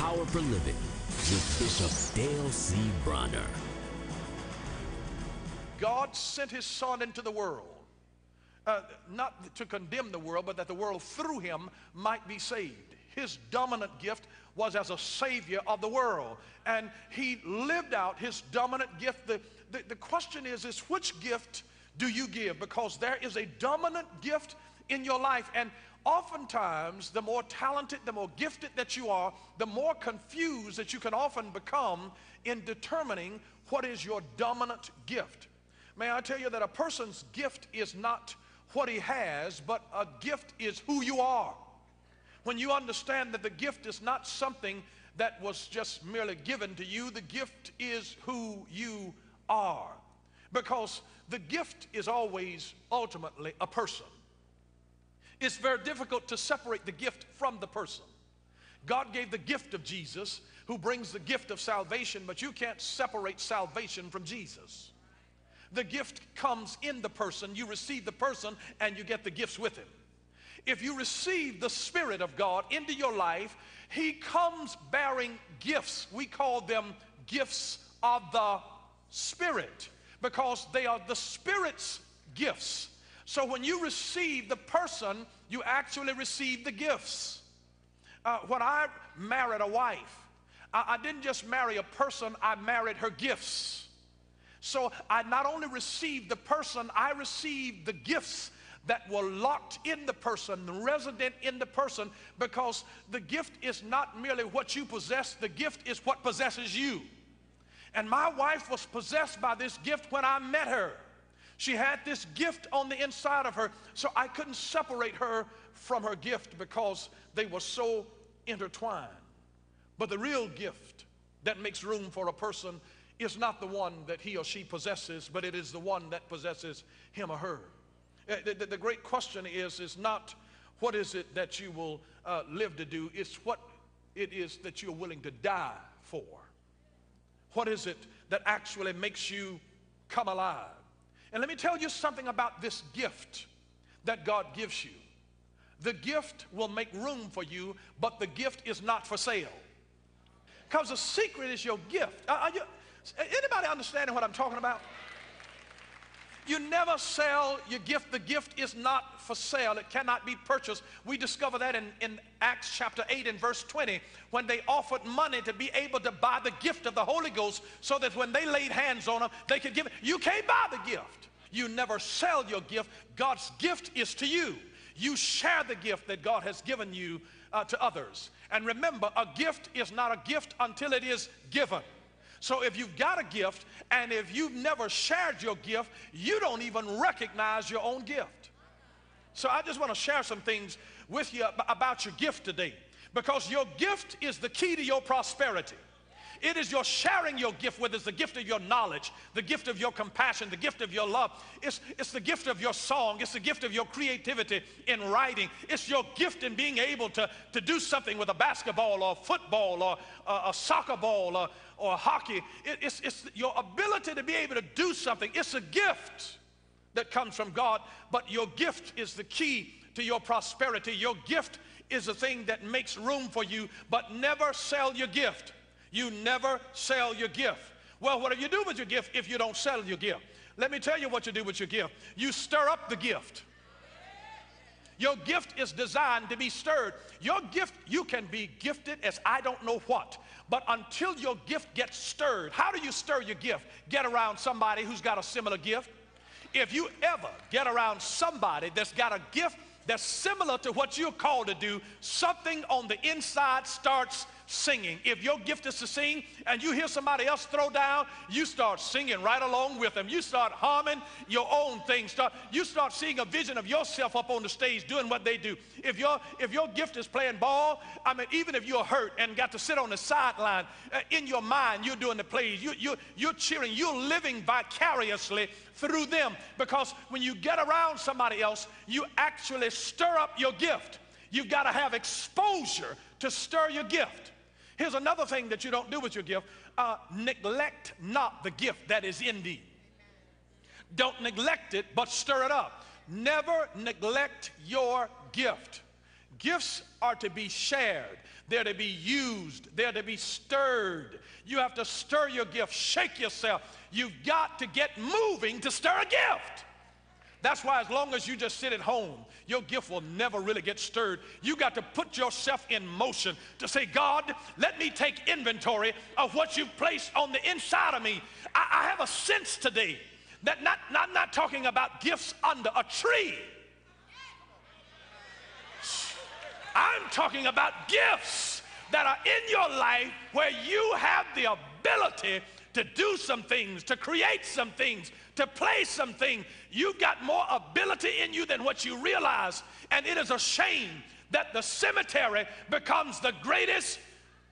Power for Living with Bishop Dale C. Bronner. God sent his son into the world, not to condemn the world, but that the world through him might be saved. His dominant gift was as a savior of the world, and he lived out his dominant gift. The question is which gift do you give? Because there is a dominant gift in your life, and oftentimes the more talented, the more gifted that you are, the more confused that you can often become in determining what is your dominant gift. May I tell you that a person's gift is not what he has, but a gift is who you are. When you understand that the gift is not something that was just merely given to you, the gift is who you are. Because the gift is always ultimately a person. It's very difficult to separate the gift from the person. God gave the gift of Jesus, who brings the gift of salvation, but you can't separate salvation from Jesus. The gift comes in the person. You receive the person and you get the gifts with him. If you receive the Spirit of God into your life, he comes bearing gifts. We call them gifts of the Spirit because they are the Spirit's gifts. So when you receive the person, you actually receive the gifts. When I married a wife, I didn't just marry a person, I married her gifts. So I not only received the person, I received the gifts that were locked in the person, resident in the person, because the gift is not merely what you possess, the gift is what possesses you. And my wife was possessed by this gift when I met her. She had this gift on the inside of her, so I couldn't separate her from her gift because they were so intertwined. But the real gift that makes room for a person is not the one that he or she possesses, but it is the one that possesses him or her. The great question is not what is it that you will live to do, it's what it is that you're willing to die for. What is it that actually makes you come alive? And let me tell you something about this gift that God gives you. The gift will make room for you, but the gift is not for sale. Because the secret is your gift. Anybody understanding what I'm talking about? You never sell your gift. The gift is not for sale. It cannot be purchased. We discover that in Acts chapter 8 and verse 20, when they offered money to be able to buy the gift of the Holy Ghost so that when they laid hands on them, they could give it. You can't buy the gift. You never sell your gift. God's gift is to you. You share the gift that God has given you to others. And remember, a gift is not a gift until it is given. So if you've got a gift and if you've never shared your gift, you don't even recognize your own gift. So I just want to share some things with you about your gift today, because your gift is the key to your prosperity. It is your sharing your gift, whether it's the gift of your knowledge, the gift of your compassion, the gift of your love. It's the gift of your song. It's the gift of your creativity in writing. It's your gift in being able to do something with a basketball or football or a soccer ball or hockey. It's your ability to be able to do something. It's a gift that comes from God, but your gift is the key to your prosperity. Your gift is the thing that makes room for you, but never sell your gift. You never sell your gift. Well, what do you do with your gift if you don't sell your gift? Let me tell you what you do with your gift. You stir up the gift. Your gift is designed to be stirred. Your gift, you can be gifted as I don't know what, but until your gift gets stirred, how do you stir your gift? Get around somebody who's got a similar gift. If you ever get around somebody that's got a gift that's similar to what you're called to do, something on the inside starts singing. If your gift is to sing and you hear somebody else throw down, you start singing right along with them. You start humming your own thing. You start seeing a vision of yourself up on the stage doing what they do. If your gift is playing ball, I mean, even if you're hurt and got to sit on the sideline, in your mind you're doing the plays. You're cheering. You're living vicariously through them, because when you get around somebody else, you actually stir up your gift. You've got to have exposure to stir your gift. Here's another thing that you don't do with your gift. Neglect not the gift that is in thee. Don't neglect it, but stir it up. Never neglect your gift. Gifts are to be shared. They're to be used. They're to be stirred. You have to stir your gift. Shake yourself. You've got to get moving to stir a gift. That's why as long as you just sit at home, your gift will never really get stirred. You got to put yourself in motion to say, God, let me take inventory of what you've placed on the inside of me. I have a sense today that I'm not talking about gifts under a tree. I'm talking about gifts that are in your life where you have the ability to do some things, to create some things, to play some things. You've got more ability in you than what you realize. And it is a shame that the cemetery becomes the greatest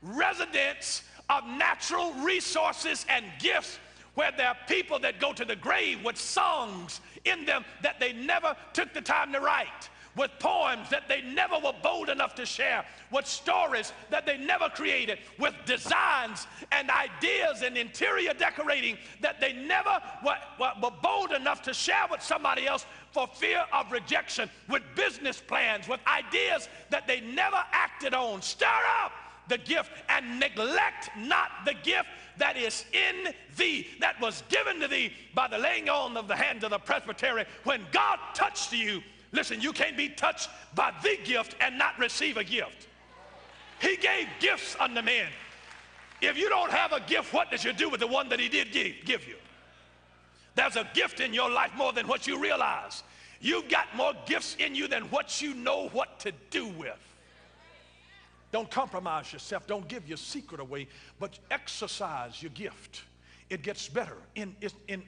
residence of natural resources and gifts, where there are people that go to the grave with songs in them that they never took the time to write, with poems that they never were bold enough to share, with stories that they never created, with designs and ideas and interior decorating that they never were bold enough to share with somebody else for fear of rejection, with business plans, with ideas that they never acted on. Stir up the gift and neglect not the gift that is in thee, that was given to thee by the laying on of the hand of the presbytery. When God touched you, listen, you can't be touched by the gift and not receive a gift. He gave gifts unto men. If you don't have a gift, what does you do with the one that he did give you? There's a gift in your life more than what you realize. You've got more gifts in you than what you know what to do with. Don't compromise yourself. Don't give your secret away, but exercise your gift. It gets better in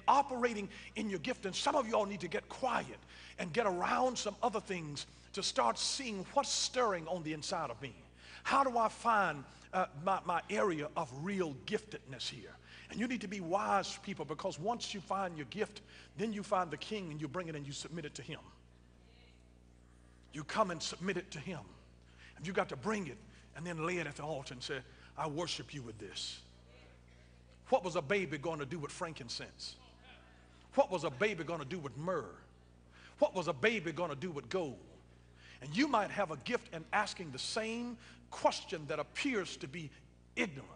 operating in your gift. And some of you all need to get quiet and get around some other things to start seeing what's stirring on the inside of me. How do I find my area of real giftedness here? And you need to be wise people, because once you find your gift, then you find the king and you bring it and you submit it to him. You come and submit it to him. And you got to bring it and then lay it at the altar and say, I worship you with this. What was a baby going to do with frankincense? What was a baby going to do with myrrh? What was a baby going to do with gold? And you might have a gift and asking the same question that appears to be ignorant,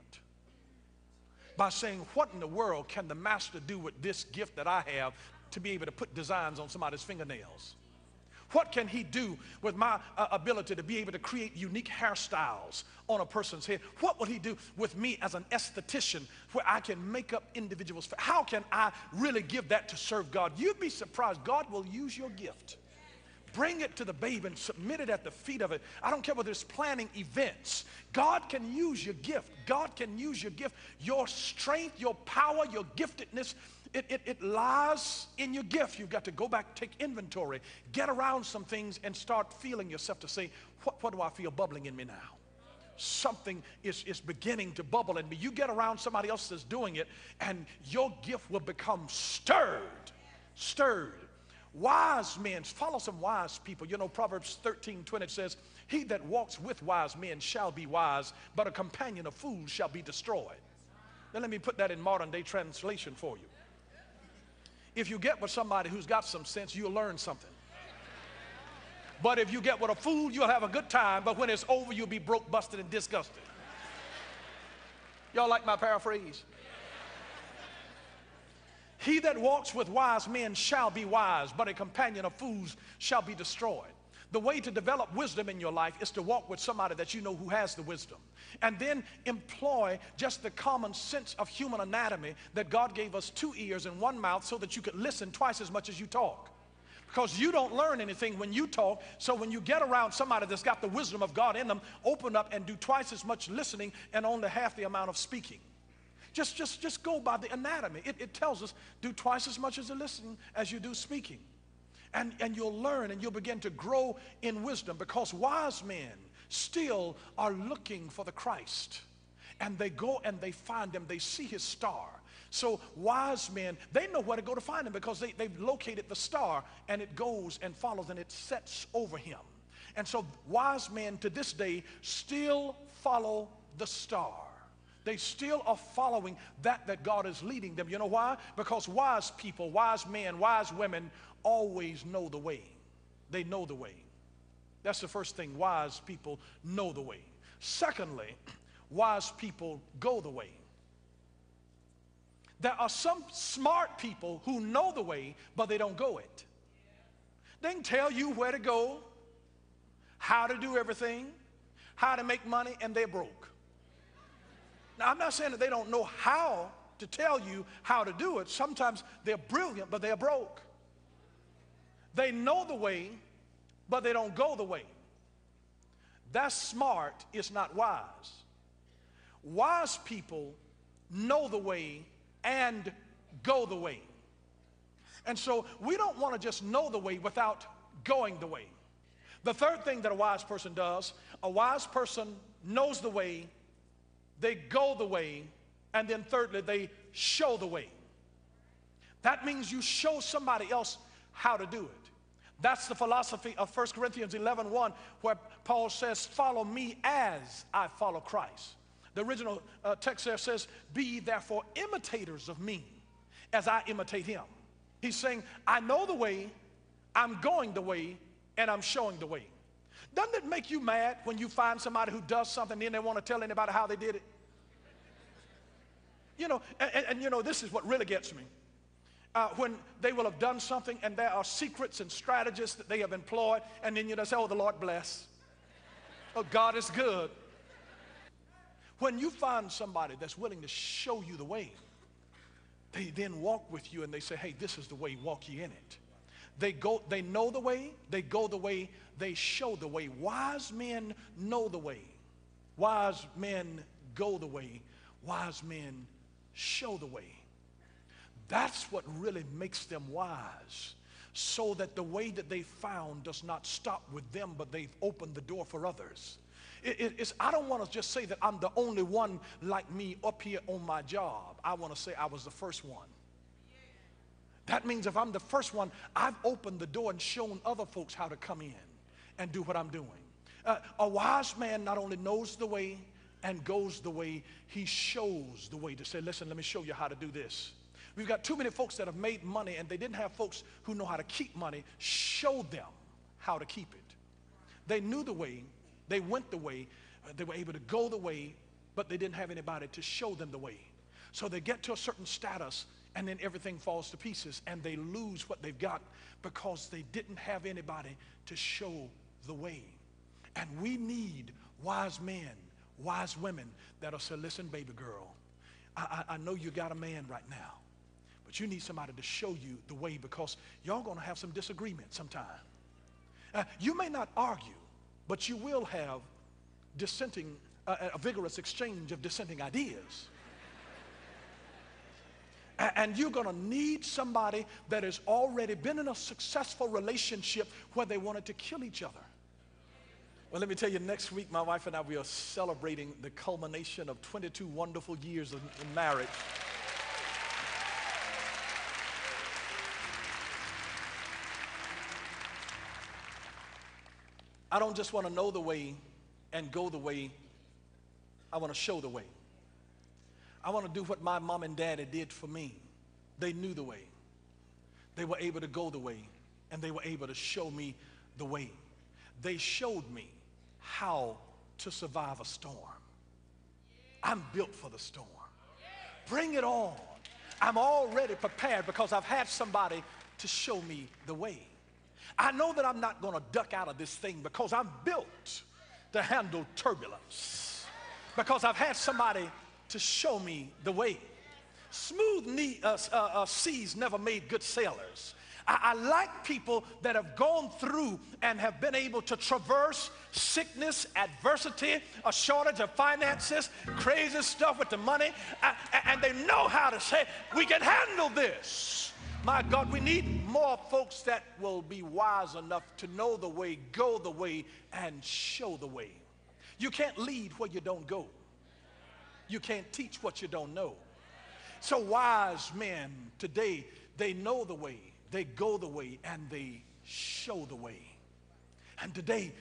by saying, what in the world can the master do with this gift that I have to be able to put designs on somebody's fingernails? What can he do with my ability to be able to create unique hairstyles on a person's head? What will he do with me as an esthetician, where I can make up individuals? How can I really give that to serve God? You'd be surprised. God will use your gift. Bring it to the babe and submit it at the feet of it. I don't care whether it's planning events. God can use your gift. God can use your gift. Your strength, your power, your giftedness, it lies in your gift. You've got to go back, take inventory, get around some things and start feeling yourself to say, what do I feel bubbling in me now? Something is beginning to bubble in me. You get around somebody else that's doing it and your gift will become stirred. Wise men, follow some wise people. You know, Proverbs 13:20 says, he that walks with wise men shall be wise, but a companion of fools shall be destroyed. Now let me put that in modern day translation for you. If you get with somebody who's got some sense, you'll learn something. But if you get with a fool, you'll have a good time, but when it's over, you'll be broke, busted, and disgusted. Y'all like my paraphrase? He that walks with wise men shall be wise, but a companion of fools shall be destroyed. The way to develop wisdom in your life is to walk with somebody that you know who has the wisdom. And then employ just the common sense of human anatomy that God gave us 2 ears and 1 mouth so that you could listen twice as much as you talk. Because you don't learn anything when you talk, so when you get around somebody that's got the wisdom of God in them, open up and do twice as much listening and only half the amount of speaking. Just go by the anatomy. It tells us do twice as much as the listening as you do speaking. And you'll learn and you'll begin to grow in wisdom, because wise men still are looking for the Christ. And they go and they find him. They see his star. So wise men, they know where to go to find him, because they've located the star, and it goes and follows and it sets over him. And so wise men to this day still follow the star. They still are following that God is leading them. You know why? Because wise people, wise men, wise women always know the way. They know the way. That's the first thing. Wise people know the way. Secondly, wise people go the way. There are some smart people who know the way, but they don't go it. They can tell you where to go, how to do everything, how to make money, and they're broke. Now, I'm not saying that they don't know how to tell you how to do it. Sometimes they're brilliant, but they're broke. They know the way, but they don't go the way. That's smart, it's not wise. Wise people know the way and go the way. And so we don't want to just know the way without going the way. The third thing that a wise person does, a wise person knows the way, they go the way, and then thirdly, they show the way. That means you show somebody else how to do it. That's the philosophy of 1 Corinthians 11:1, where Paul says, follow me as I follow Christ. The original text there says, be ye therefore imitators of me as I imitate him. He's saying, I know the way, I'm going the way, and I'm showing the way. Doesn't it make you mad when you find somebody who does something and then they want to tell anybody how they did it? You know, and you know, this is what really gets me. When they will have done something and there are secrets and strategies that they have employed, and then you know, say, oh, the Lord bless. Oh, God is good. When you find somebody that's willing to show you the way, they then walk with you and they say, hey, this is the way, walk ye in it. They know the way, they go the way, they show the way. Wise men know the way. Wise men go the way. Wise men show the way. That's what really makes them wise, so that the way that they found does not stop with them, but they've opened the door for others. I don't want to just say that I'm the only one like me up here on my job. I want to say I was the first one. That means if I'm the first one, I've opened the door and shown other folks how to come in and do what I'm doing. A wise man not only knows the way and goes the way, he shows the way to say, listen, let me show you how to do this. We've got too many folks that have made money and they didn't have folks who know how to keep money show them how to keep it. They knew the way, they went the way, they were able to go the way, but they didn't have anybody to show them the way. So they get to a certain status and then everything falls to pieces and they lose what they've got because they didn't have anybody to show the way. And we need wise men, wise women that'll say, listen, baby girl, I know you got a man right now, but you need somebody to show you the way, because y'all going to have some disagreement sometime. You may not argue, but you will have a vigorous exchange of dissenting ideas. And you're going to need somebody that has already been in a successful relationship where they wanted to kill each other. Well, let me tell you, next week, my wife and I, we are celebrating the culmination of 22 wonderful years in marriage. I don't just want to know the way and go the way. I want to show the way. I want to do what my mom and daddy did for me. They knew the way. They were able to go the way, and they were able to show me the way. They showed me how to survive a storm. I'm built for the storm. Bring it on. I'm already prepared because I've had somebody to show me the way. I know that I'm not going to duck out of this thing because I'm built to handle turbulence, because I've had somebody to show me the way. Smooth seas never made good sailors. I like people that have gone through and have been able to traverse sickness, adversity, a shortage of finances, crazy stuff with the money, and they know how to say, we can handle this. My God, we need more folks that will be wise enough to know the way, go the way, and show the way. You can't lead where you don't go. You can't teach what you don't know. So wise men today, they know the way, they go the way, and they show the way. And today,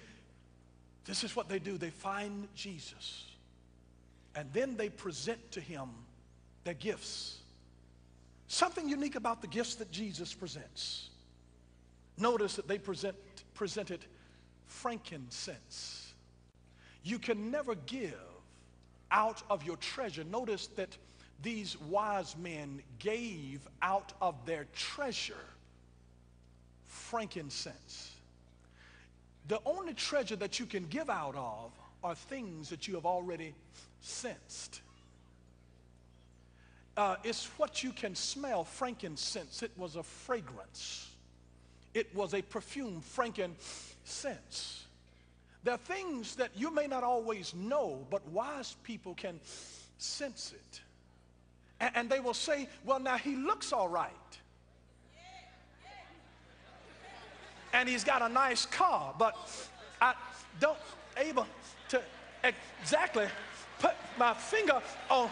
this is what they do. They find Jesus, and then they present to him their gifts. Something unique about the gifts that Jesus presents. Notice that they presented frankincense. You can never give out of your treasure. Notice that these wise men gave out of their treasure frankincense. The only treasure that you can give out of are things that you have already sensed. It's what you can smell. Frankincense, it was a fragrance. It was a perfume, frankincense. There are things that you may not always know, but wise people can sense it. And they will say, well, now he looks all right. And he's got a nice car, but I don't able to exactly put my finger on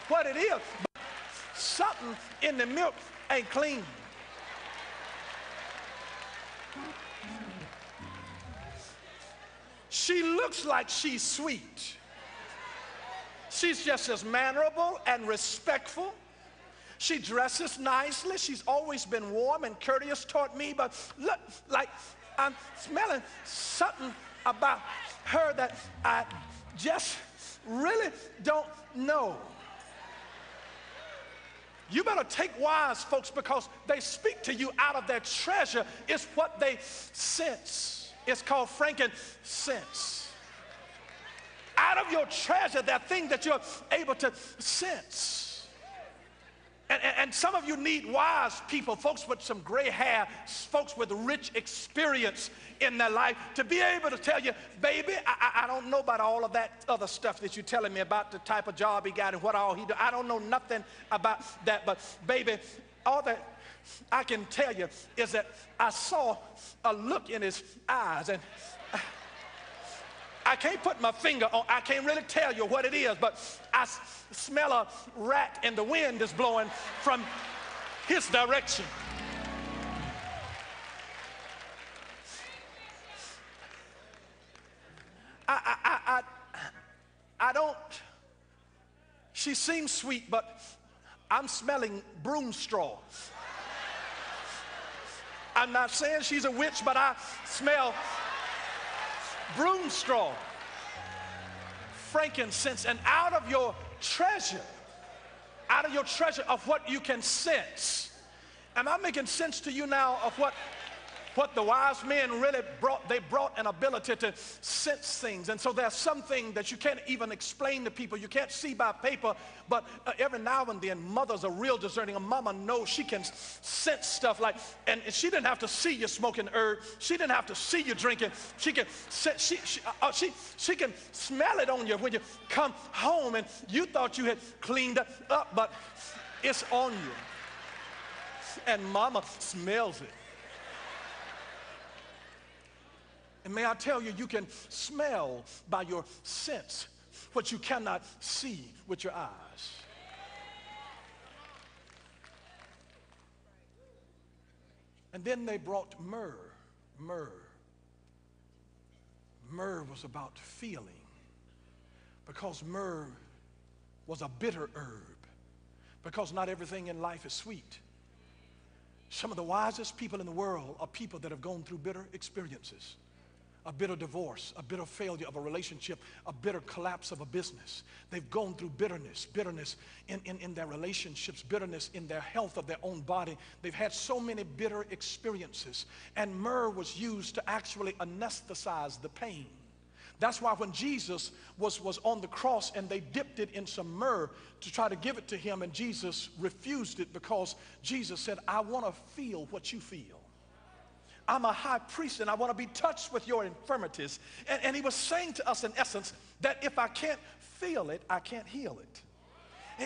what it is. But something in the milk ain't clean. She looks like she's sweet. She's just as mannerable and respectful. She dresses nicely. She's always been warm and courteous toward me, but look like I'm smelling something about her that I just really don't know. You better take wise folks, because they speak to you out of their treasure. It's what they sense. It's called frankincense. Out of your treasure, that thing that you're able to sense. And some of you need wise people, folks with some gray hair, folks with rich experience in their life, to be able to tell you, baby, I don't know about all of that other stuff that you're telling me about, the type of job he got and what all he do. I don't know nothing about that, but baby, all that I can tell you is that I saw a look in his eyes, and I can't put my finger on, I can't really tell you what it is, but I smell a rat and the wind is blowing from his direction. I don't, she seems sweet, but I'm smelling broom straw. I'm not saying she's a witch, but I smell broom straw, frankincense. And out of your treasure of what you can sense. Am I making sense to you now of what the wise men really brought? They brought an ability to sense things. And so there's something that you can't even explain to people. You can't see by paper, but every now and then, mothers are real discerning. A mama knows she can sense stuff like, and she didn't have to see you smoking herb. She didn't have to see you drinking. She can she can smell it on you when you come home and you thought you had cleaned up, but it's on you. And mama smells it. And may I tell you, you can smell by your sense what you cannot see with your eyes. And then they brought myrrh. Myrrh was about feeling, because myrrh was a bitter herb, because not everything in life is sweet. Some of the wisest people in the world are people that have gone through bitter experiences. A bitter divorce, a bitter failure of a relationship, a bitter collapse of a business. They've gone through bitterness in their relationships, bitterness in their health of their own body. They've had so many bitter experiences. And myrrh was used to actually anesthetize the pain. That's why when Jesus was on the cross and they dipped it in some myrrh to try to give it to him, and Jesus refused it, because Jesus said, I want to feel what you feel. I'm a high priest and I want to be touched with your infirmities. And he was saying to us in essence that if I can't feel it, I can't heal it.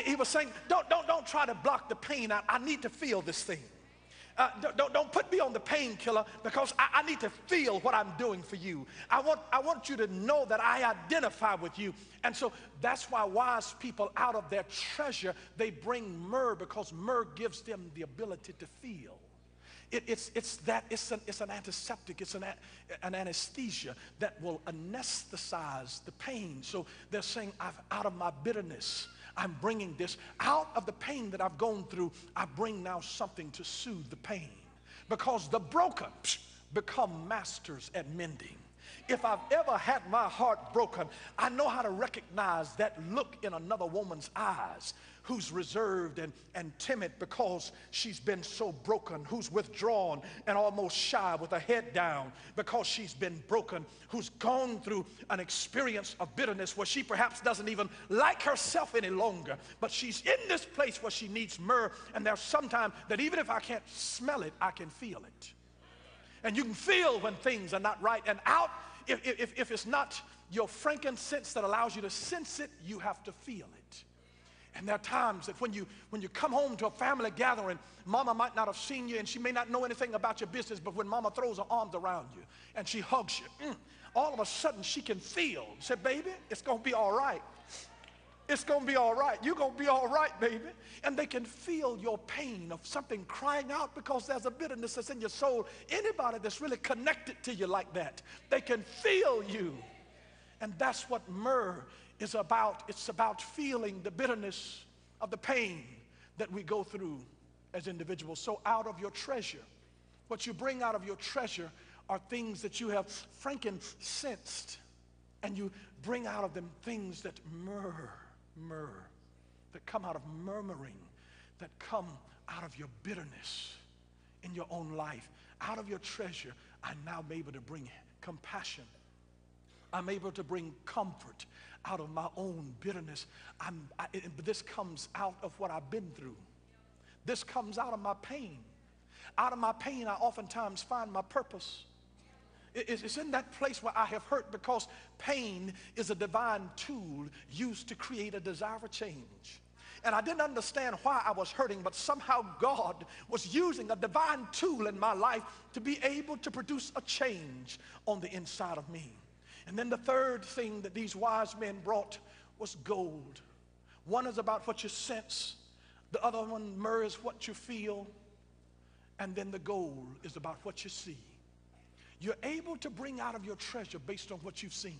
He was saying, don't try to block the pain. I need to feel this thing. Don't put me on the painkiller, because I need to feel what I'm doing for you. I want you to know that I identify with you. And so that's why wise people, out of their treasure, they bring myrrh, because myrrh gives them the ability to feel. It's an antiseptic, it's an anesthesia that will anesthetize the pain. So they're saying, out of my bitterness, I'm bringing this. Out of the pain that I've gone through, I bring now something to soothe the pain. Because the broken become masters at mending. If I've ever had my heart broken, I know how to recognize that look in another woman's eyes, who's reserved and timid because she's been so broken, who's withdrawn and almost shy with her head down because she's been broken, who's gone through an experience of bitterness where she perhaps doesn't even like herself any longer, but she's in this place where she needs myrrh. And there's sometimes that even if I can't smell it, I can feel it. And you can feel when things are not right. And out, if it's not your frankincense that allows you to sense it, you have to feel it. And there are times that when you come home to a family gathering, mama might not have seen you and she may not know anything about your business, but when mama throws her arms around you and she hugs you, all of a sudden she can feel, say, baby, it's going to be all right. It's going to be all right. You're going to be all right, baby. And they can feel your pain of something crying out because there's a bitterness that's in your soul. Anybody that's really connected to you like that, they can feel you. And that's what myrrh is about. It's about feeling the bitterness of the pain that we go through as individuals. So out of your treasure, what you bring out of your treasure are things that you have frankincense, and you bring out of them things that myrrh, that come out of murmuring, that come out of your bitterness in your own life. Out of your treasure, I'm now able to bring compassion. I'm able to bring comfort out of my own bitterness. This comes out of what I've been through. This comes out of my pain. Out of my pain, I oftentimes find my purpose. It's in that place where I have hurt, because pain is a divine tool used to create a desire for change. And I didn't understand why I was hurting, but somehow God was using a divine tool in my life to be able to produce a change on the inside of me. And then the third thing that these wise men brought was gold. One is about what you sense. The other one, myrrh, is what you feel. And then the gold is about what you see. You're able to bring out of your treasure based on what you've seen.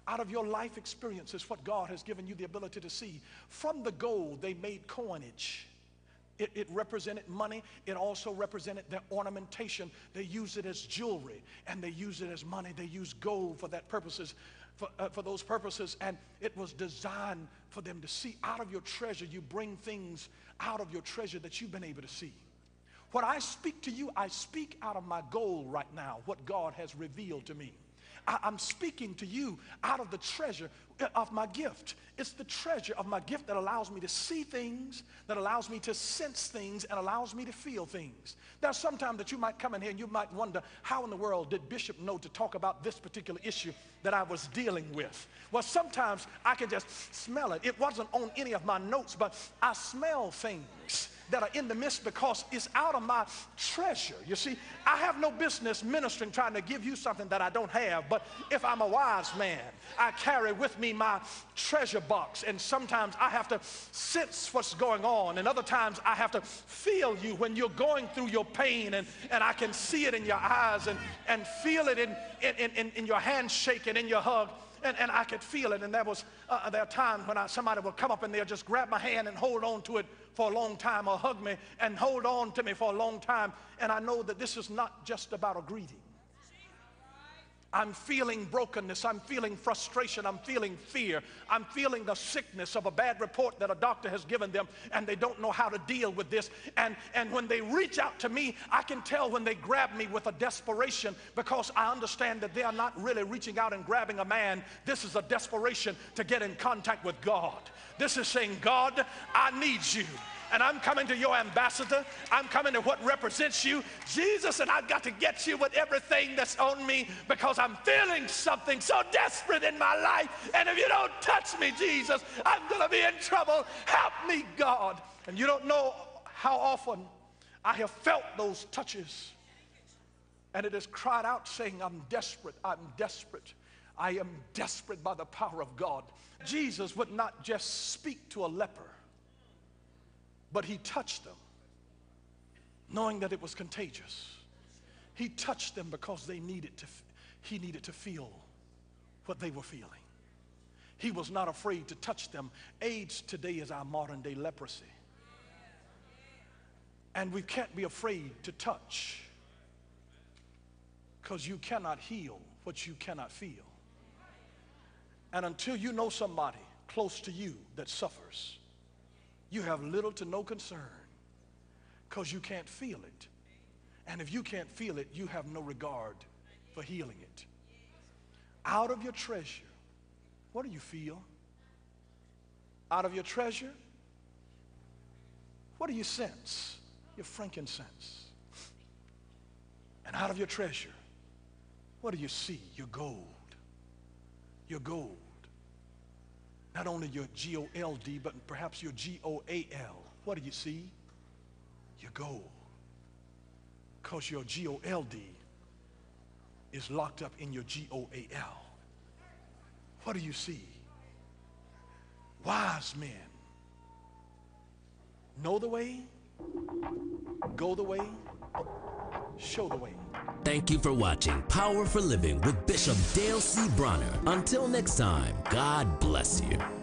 Out of your life experiences, what God has given you the ability to see. From the gold, they made coinage. It represented money. It also represented their ornamentation. They used it as jewelry, and they used it as money. They used gold for that purposes, for those purposes, and it was designed for them to see. Out of your treasure, you bring things out of your treasure that you've been able to see. What I speak to you, I speak out of my gold right now, what God has revealed to me. I'm speaking to you out of the treasure of my gift. It's the treasure of my gift that allows me to see things, that allows me to sense things, and allows me to feel things. There's sometimes that you might come in here and you might wonder, how in the world did Bishop know to talk about this particular issue that I was dealing with? Well, sometimes I can just smell it. It wasn't on any of my notes, but I smell things that are in the midst because it's out of my treasure. You see, I have no business ministering trying to give you something that I don't have, but if I'm a wise man, I carry with me my treasure box, and sometimes I have to sense what's going on, and other times I have to feel you when you're going through your pain, and I can see it in your eyes and feel it in your handshake and in your hug. And I could feel it. And there are times when somebody will come up and they'll just grab my hand and hold on to it for a long time, or hug me and hold on to me for a long time. And I know that this is not just about a greeting. I'm feeling brokenness. I'm feeling frustration. I'm feeling fear. I'm feeling the sickness of a bad report that a doctor has given them, and they don't know how to deal with this. And when they reach out to me, I can tell when they grab me with a desperation, because I understand that they are not really reaching out and grabbing a man. This is a desperation to get in contact with God. This is saying, God, I need you. And I'm coming to your ambassador. I'm coming to what represents you, Jesus, and I've got to get you with everything that's on me, because I'm feeling something so desperate in my life. And if you don't touch me, Jesus, I'm going to be in trouble. Help me, God. And you don't know how often I have felt those touches. And it has cried out saying, I'm desperate. I'm desperate. I am desperate by the power of God. Jesus would not just speak to a leper, but he touched them, knowing that it was contagious. He touched them because he needed to feel what they were feeling. He was not afraid to touch them. AIDS today is our modern day leprosy. And we can't be afraid to touch, Because you cannot heal what you cannot feel. And until you know somebody close to you that suffers, you have little to no concern because you can't feel it. And if you can't feel it, you have no regard for healing it. Out of your treasure, what do you feel? Out of your treasure, what do you sense? Your frankincense. And out of your treasure, what do you see? Your gold. Your gold. Not only your G-O-L-D, but perhaps your G-O-A-L. What do you see? Your gold. Because your G-O-L-D is locked up in your G-O-A-L. What do you see? Wise men know the way, go the way, show the way. Thank you for watching Power for Living with Bishop Dale C. Bronner. Until next time, God bless you.